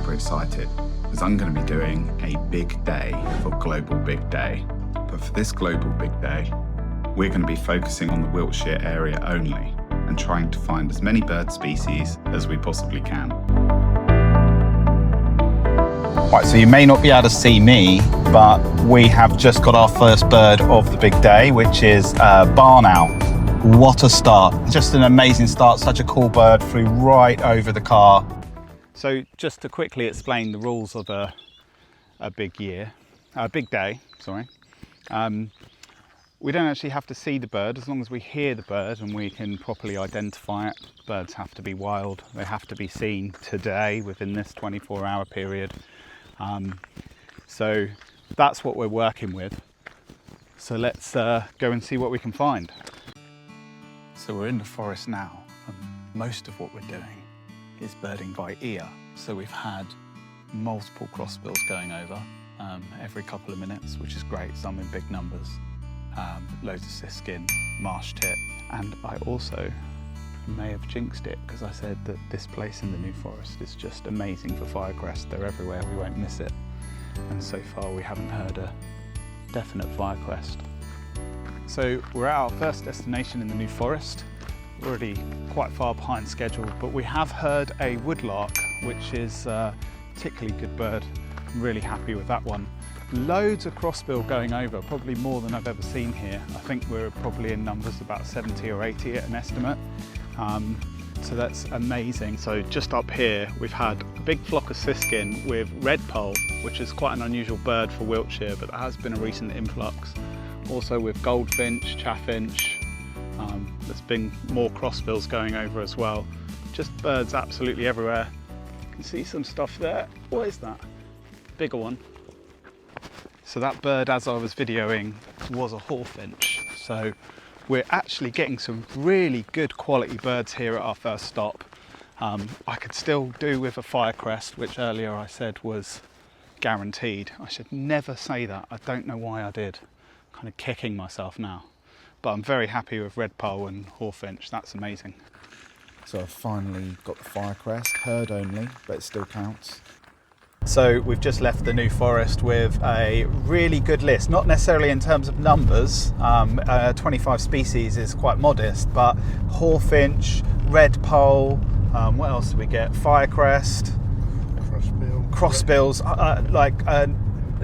super excited because I'm going to be doing a big day for Global Big Day. But for this Global Big Day, we're going to be focusing on the Wiltshire area only and trying to find as many bird species as we possibly can. Right, so you may not be able to see me, but we have just got our first bird of the big day, which is barn owl. What a start. Just an amazing start, such a cool bird, flew right over the car. So just to quickly explain the rules of a big day, sorry. We don't actually have to see the bird as long as we hear the bird and we can properly identify it. Birds have to be wild, they have to be seen today within this 24-hour period. So that's what we're working with. So let's go and see what we can find. So we're in the forest now, and most of what we're doing is birding by ear. So we've had multiple crossbills going over every couple of minutes, which is great, some in big numbers. Loads of siskin, marsh tit, and I also may have jinxed it because I said that this place in the New Forest is just amazing for firecrest. They're everywhere, we won't miss it. And so far we haven't heard a definite firecrest. So we're at our first destination in the New Forest. We're already quite far behind schedule, but we have heard a woodlark, which is a particularly good bird. I'm really happy with that one. Loads of crossbill going over, probably more than I've ever seen here. I think we're probably in numbers about 70 or 80 at an estimate. So that's amazing. So just up here, we've had a big flock of siskin with redpoll, which is quite an unusual bird for Wiltshire, but there has been a recent influx. Also with goldfinch, chaffinch. There's been more crossbills going over as well. Just birds absolutely everywhere. You can see some stuff there. What is that? Bigger one. So that bird, as I was videoing, was a hawfinch. So we're actually getting some really good quality birds here at our first stop. I could still do with a firecrest, which earlier I said was guaranteed. I should never say that. I don't know why I did. I'm kind of kicking myself now. But I'm very happy with redpoll and hawfinch. That's amazing. So I've finally got the firecrest, heard only, but it still counts. So we've just left the New Forest with a really good list, not necessarily in terms of numbers. 25 species is quite modest, but hawfinch, redpoll, what else do we get? Firecrest, crossbills,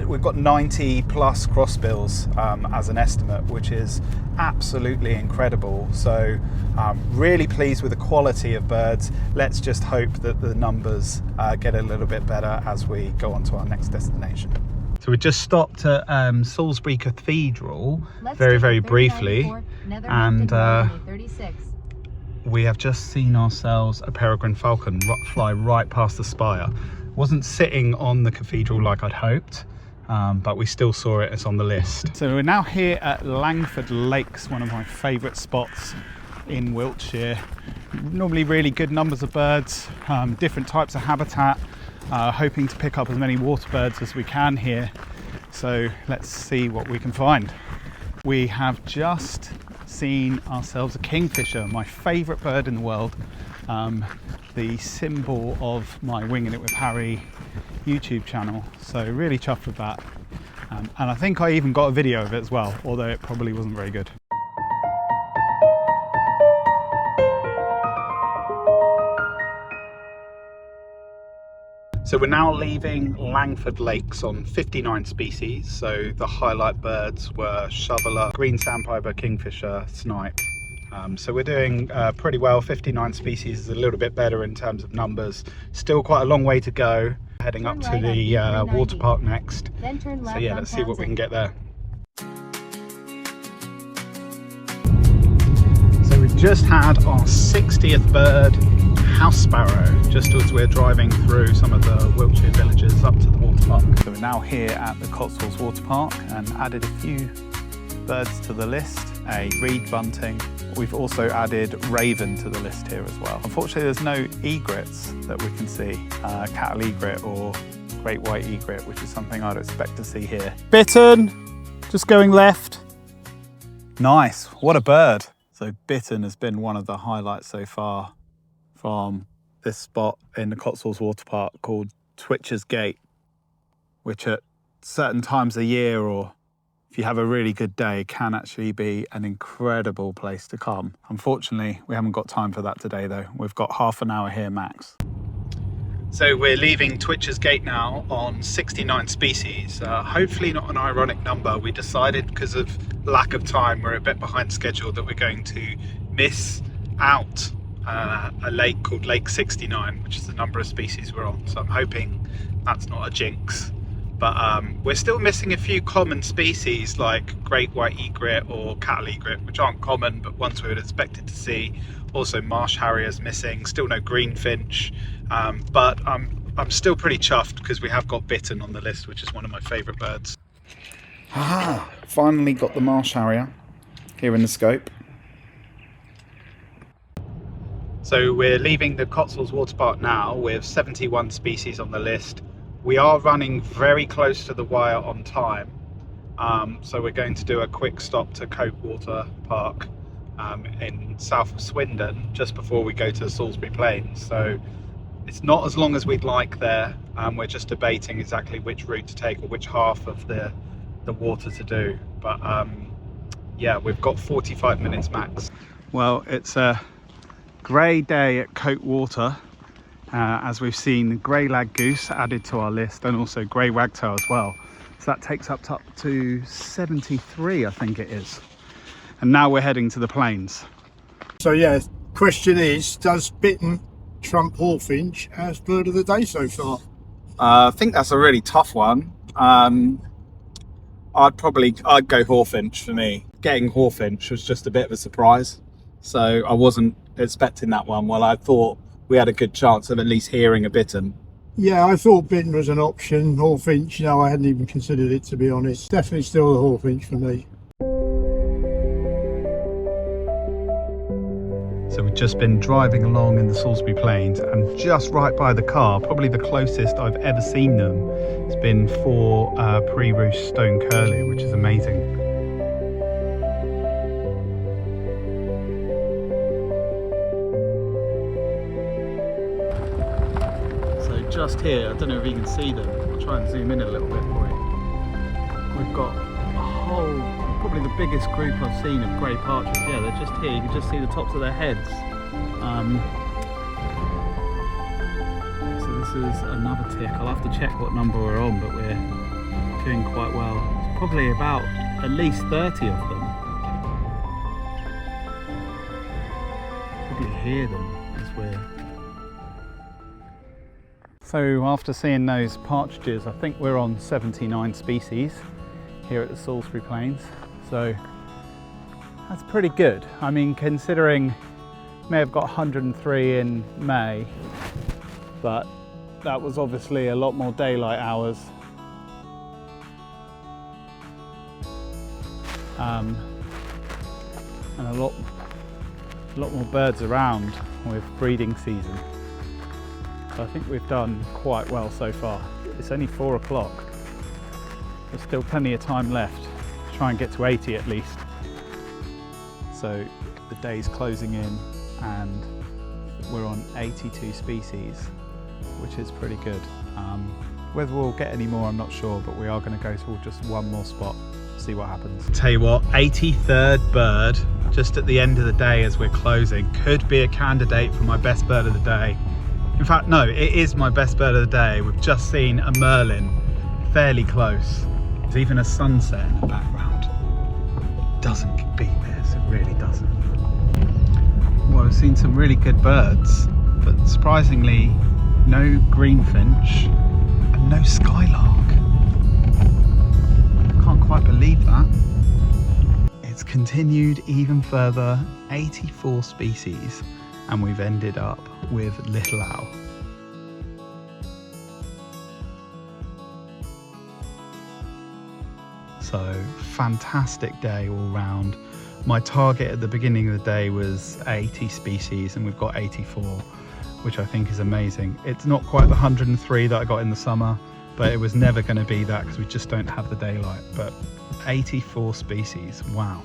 we've got 90 plus crossbills as an estimate, which is absolutely incredible. So really pleased with the quality of birds. Let's just hope that the numbers get a little bit better as we go on to our next destination. So we just stopped at Salisbury Cathedral very briefly, and we have just seen ourselves a peregrine falcon fly right past the spire. Wasn't sitting on the cathedral like I'd hoped, but we still saw it. It's on the list. So we're now here at Langford Lakes, one of my favourite spots in Wiltshire. Normally really good numbers of birds, different types of habitat, hoping to pick up as many water birds as we can here. So let's see what we can find. We have just seen ourselves a kingfisher, my favourite bird in the world. The symbol of my Winging It with Harry YouTube channel, so really chuffed with that, and I think I even got a video of it as well, although it probably wasn't very good. So we're now leaving Langford Lakes on 59 species. So the highlight birds were shoveler, green sandpiper, kingfisher, snipe. So we're doing pretty well. 59 species is a little bit better in terms of numbers. Still quite a long way to go. Heading up to the water park next. So yeah, let's see what we can get there. So we've just had our 60th bird, house sparrow, just as we're driving through some of the Wiltshire villages up to the water park. So we're now here at the Cotswold water park and added a few birds to the list. A reed bunting. We've also added raven to the list here as well. Unfortunately, there's no egrets that we can see, cattle egret or great white egret, which is something I'd expect to see here. Bittern, just going left. Nice, what a bird. So bittern has been one of the highlights so far from this spot in the Cotswolds water park called Twitcher's Gate, which at certain times of year, or if you have a really good day, can actually be an incredible place to come. Unfortunately, we haven't got time for that today though. We've got half an hour here max. So we're leaving Twitcher's Gate now on 69 species. Hopefully not an ironic number. We decided because of lack of time, we're a bit behind schedule, that we're going to miss out a lake called Lake 69, which is the number of species we're on. So I'm hoping that's not a jinx. But we're still missing a few common species like great white egret or cattle egret, which aren't common, but ones we would expect to see. Also marsh harriers missing, still no greenfinch. But I'm still pretty chuffed because we have got bittern on the list, which is one of my favourite birds. Aha! Finally got the marsh harrier here in the scope. So we're leaving the Cotswold Water Park now with 71 species on the list. We are running very close to the wire on time. So we're going to do a quick stop to Coate Water Park in south of Swindon just before we go to the Salisbury Plains. So it's not as long as we'd like there. We're just debating exactly which route to take or which half of the water to do. But yeah, we've got 45 minutes max. Well, it's a grey day at Coate Water. As we've seen grey lag goose added to our list, and also grey wagtail as well. So that takes up to 73, I think it is. And now we're heading to the plains. So yeah, question is, does bittern trump hawfinch as bird of the day so far? I think that's a really tough one. I'd go hawfinch for me. Getting hawfinch was just a bit of a surprise, so I wasn't expecting that one. Well, I thought we had a good chance of at least hearing a bittern. Yeah, I thought bittern was an option. Hawfinch, no, I hadn't even considered it, to be honest. Definitely still the hawfinch for me. So we've just been driving along in the Salisbury Plains, and just right by the car, probably the closest I've ever seen them, it's been 4 pre-roost stone curlew, which is amazing. So just here, I don't know if you can see them, I'll try and zoom in a little bit for you. We've got a whole, probably the biggest group I've seen of grey partridge. Yeah, they're just here, you can just see the tops of their heads. So this is another tick. I'll have to check what number we're on, but we're doing quite well. It's probably about at least 30 of them. Probably hear them as we're... So after seeing those partridges, I think we're on 79 species here at the Salisbury Plains. So that's pretty good. I mean, considering may have got 103 in May, but that was obviously a lot more daylight hours. And a lot more birds around with breeding season. So I think we've done quite well so far. It's only 4 o'clock. There's still plenty of time left to try and get to 80 at least. So the day's closing in and we're on 82 species, which is pretty good. Whether we'll get any more, I'm not sure, but we are going to go to just one more spot, see what happens. Tell you what, 83rd bird, just at the end of the day as we're closing, could be a candidate for my best bird of the day. In fact, no, it is my best bird of the day. We've just seen a merlin, fairly close. There's even a sunset in the background. Doesn't beat this, it really doesn't. Well, we've seen some really good birds, but surprisingly, no greenfinch and no skylark. Can't quite believe that. It's continued even further, 84 species, and we've ended up with little owl. So fantastic day all round. My target at the beginning of the day was 80 species and we've got 84, which I think is amazing. It's not quite the 103 that I got in the summer, but it was never going to be that because we just don't have the daylight. But 84 species, wow.